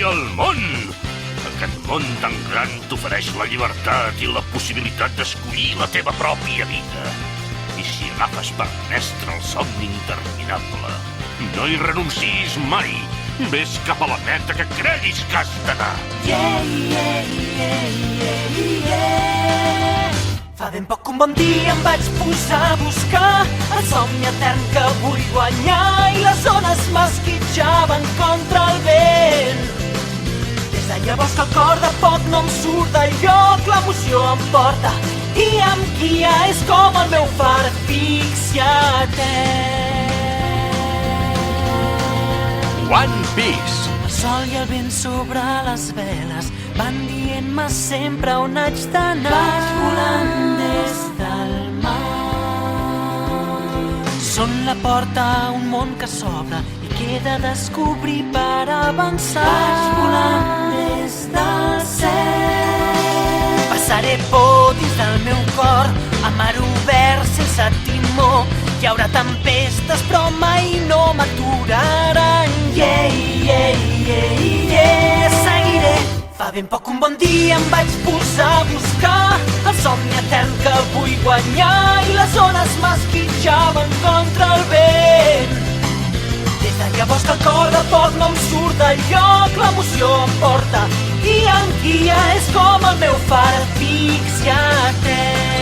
al món! Aquest món tan gran t'ofereix la llibertat i la possibilitat d'escollir la teva pròpia vida. I si agafes per mestre el somni interminable, no hi renuncis mai. Ves cap a la meta que creguis que has d'anar. Fa ben poc un bon dia em vaig posar a buscar el somni etern que vull guanyar i les ones m'esquitxaven contra el vent. Des de llavors que el cor de poc no em surt del lloc, l'emoció em porta i em guia, és com el meu far fixiat. One Piece. El sol i el vent sobre les veles van dient-me sempre on haig d'anar. Vaig volant des del mar. Són la porta a un món que s'obre i queda descobrir per avançar. Vaig volant des del cel. Passaré por dins del meu cor, a mar obert sense timó. Hi haurà tempestes però mai no m'aturaran. Seguiré. Fa ben poc un bon dia em vaig posar a buscar el somni etern que vull guanyar i les ones m'esquitxaven contra el vent. Des de llavors que el cor de poc no em surt del lloc, l'emoció em porta i em guia, és com el meu far fixiat.